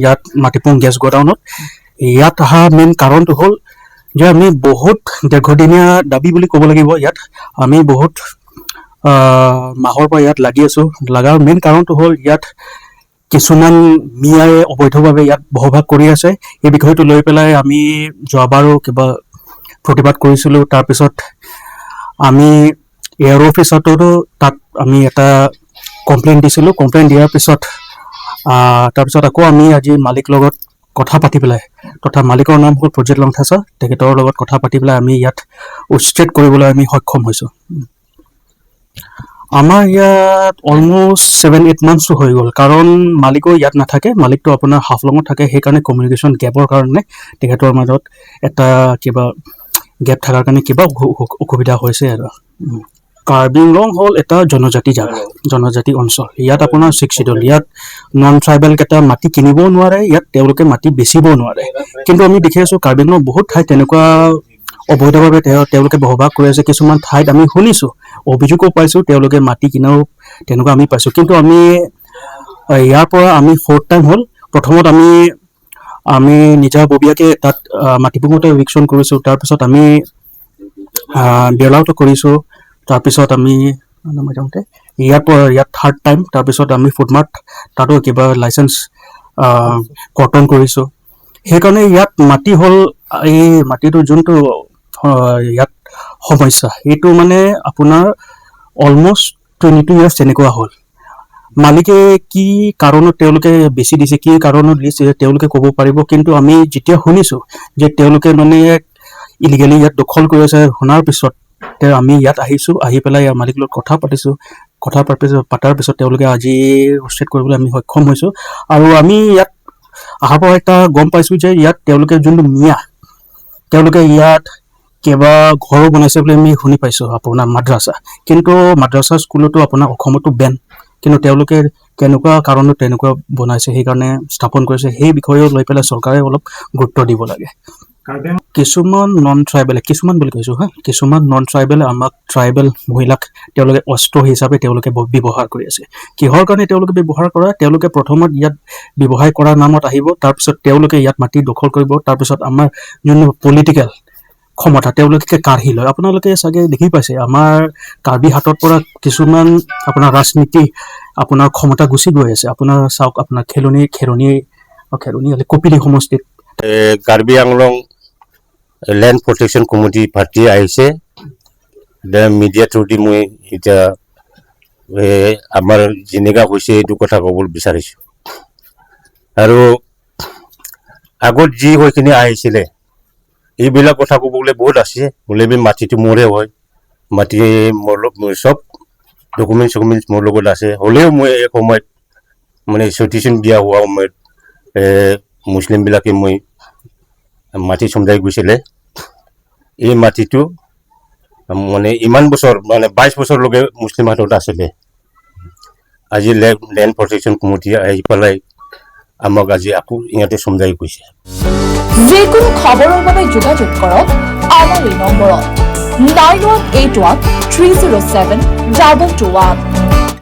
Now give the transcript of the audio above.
ইয়াত মাটিপুং গেছ গোডাউনত ইয়াত অহা মেইন কাৰণটো হ'ল যে আমি বহুত দীৰ্ঘদিনীয়া দাবী বুলি ক'ব লাগিব ইয়াত আমি বহুত মাহৰ পৰা ইয়াত লাগি আছোঁ লগাৰ মেইন কাৰণটো হ'ল ইয়াত কিছুমান মিয়াই অবৈধভাৱে ইয়াত বসবাস কৰি আছে এই বিষয়টো লৈ পেলাই আমি যোৱাবাৰো কিবা প্ৰতিবাদ কৰিছিলোঁ তাৰপিছত আমি এয়াৰ অফিচতো তাত আমি এটা কমপ্লেইন দিছিলোঁ কমপ্লেইন দিয়াৰ পিছত তাৰপিছত আকৌ আমি আজি মালিক লগত কথা পাতি পেলাই তথা মালিকৰ নাম হ'ল প্ৰজিত লংথাছা তেখেতৰ লগত কথা পাতি পেলাই আমি ইয়াত উচ্ছেদ কৰিবলৈ আমি সক্ষম হৈছোঁ আমাৰ ইয়াত অলমষ্ট 7-8 মান্থছ হৈ গ'ল কাৰণ মালিকো ইয়াত নাথাকে মালিকটো আপোনাৰ হাফলঙত থাকে সেইকাৰণে কমিউনিকেশ্যন গেপৰ কাৰণে তেখেতৰ মাজত এটা কিবা গেপ থকাৰ কাৰণে কিবা অসুবিধা হৈছে আৰু কাৰ্বি আংলং হ'ল এটা জনজাতি অঞ্চল ইয়াত আপোনাৰ 6 শিডিউল ইয়াত নন ট্ৰাইবেল কেইটা মাটি কিনিবও নোৱাৰে ইয়াত তেওঁলোকে মাটি বেচিবও নোৱাৰে কিন্তু আমি দেখি আছোঁ কাৰ্বি আংলং বহুত ঠাইত তেনেকুৱা অবৈধভাৱে তেওঁলোকে বসবাস কৰি আছে কিছুমান ঠাইত আমি শুনিছোঁ অভিযোগো পাইছোঁ তেওঁলোকে মাটি কিনাও তেনেকুৱা আমি পাইছোঁ কিন্তু আমি ইয়াৰ পৰা আমি 4th টাইম হ'ল প্ৰথমত আমি নিজাববীয়াকৈ তাত মাটিপুঙতে ইভিকশ্যন কৰিছোঁ তাৰপিছত আমি বেলাউটো কৰিছোঁ তাৰপিছত আমি ইয়াত 3rd টাইম তাৰপিছত আমি ফুটমাৰ্ট তাতো কিবা লাইচেঞ্চ কৰ্তন কৰিছোঁ সেইকাৰণে ইয়াত মাটি হ'ল এই মাটিটো যোনটো ইয়াত সমস্যা এইটো মানে আপোনাৰ অলমষ্ট 22 years তেনেকুৱা হ'ল মালিকে কি কাৰণত তেওঁলোকে বেছি দিছে কি কাৰণত দিছে তেওঁলোকে ক'ব পাৰিব কিন্তু আমি যেতিয়া শুনিছোঁ যে তেওঁলোকে মানে ইলিগেলি ইয়াত দখল কৰি আছে শুনাৰ পিছত আমি ইয়াত আহিছোঁ আহি পেলাই মালিকৰ লগত কথা পাতাৰ পিছত তেওঁলোকে আজি উচ্ছেদ কৰিবলৈ আমি সক্ষম হৈছোঁ আৰু আমি ইয়াত অহাৰ পৰা এটা গম পাইছোঁ যে ইয়াত তেওঁলোকে যোনটো মিয়া তেওঁলোকে ইয়াত কেইবা ঘৰো বনাইছে বুলি আমি শুনি পাইছোঁ আপোনাৰ মাদ্ৰাছা কিন্তু মাদ্ৰাছা স্কুলতো আপোনাৰ অসমতো বেন কিন্তু তেওঁলোকে কেনেকুৱা কাৰণত তেনেকুৱা বনাইছে সেইকাৰণে স্থাপন কৰিছে সেই বিষয়েও লৈ পেলাই চৰকাৰে অলপ গুৰুত্ব দিব লাগে কিছুমান নন ট্ৰাইবেলে আমাক ট্ৰাইবেল মহিলাক তেওঁলোকে অস্ত্ৰ হিচাপে তেওঁলোকে ব্যৱহাৰ কৰি আছে কিহৰ কাৰণে তেওঁলোকে ব্যৱহাৰ কৰা তেওঁলোকে প্ৰথমত ইয়াত ব্যৱসায় কৰাৰ নামত আহিব তাৰপিছত তেওঁলোকে ইয়াত মাটি দখল কৰিব তাৰপিছত আমাৰ যোনটো পলিটিকেল ক্ষমতা তেওঁলোকে কাঢ়ি লয় আপোনালোকে চাগে দেখি পাইছে আমাৰ কাৰ্বি হাটৰ পৰা কিছুমান আপোনাৰ ৰাজনীতি আপোনাৰ ক্ষমতা গুচি গৈ আছে আপোনাৰ চাওক আপোনাৰ খেৰণি কপিলি সমষ্টিত Karbi Anglong land protection committee party আহিছে মিডিয়া থ্ৰুদি মই এতিয়া আমাৰ যেনেকুৱা হৈছে এইটো কথা ক'ব বিচাৰিছোঁ আৰু আগত যি হৈখিনি আহিছিলে এইবিলাক কথা ক'বলৈ বহুত আছে বোলে মাটিটো মোৰে হয় মাটি চব ডকুমেণ্টছ মোৰ লগত আছে হ'লেও মই এই সময়ত মানে চিটিউশ্যন দিয়া হোৱা সময়ত মুছলিমবিলাকে মই মাটি চমজাই গৈছিলে এই মাটিটো মানে ইমান বছৰ মানে 22 বছৰলৈকে মুছলিম হাতত আছিলে আজি লেণ্ড প্ৰটেকশ্যন কমিটি আহি পেলাই আমাক আজি আকৌ ইয়াতে চমজাই গৈছে যিকোনো খবৰৰ বাবে যোগাযোগ কৰক আমাৰ এই নম্বৰত 9181 307 2221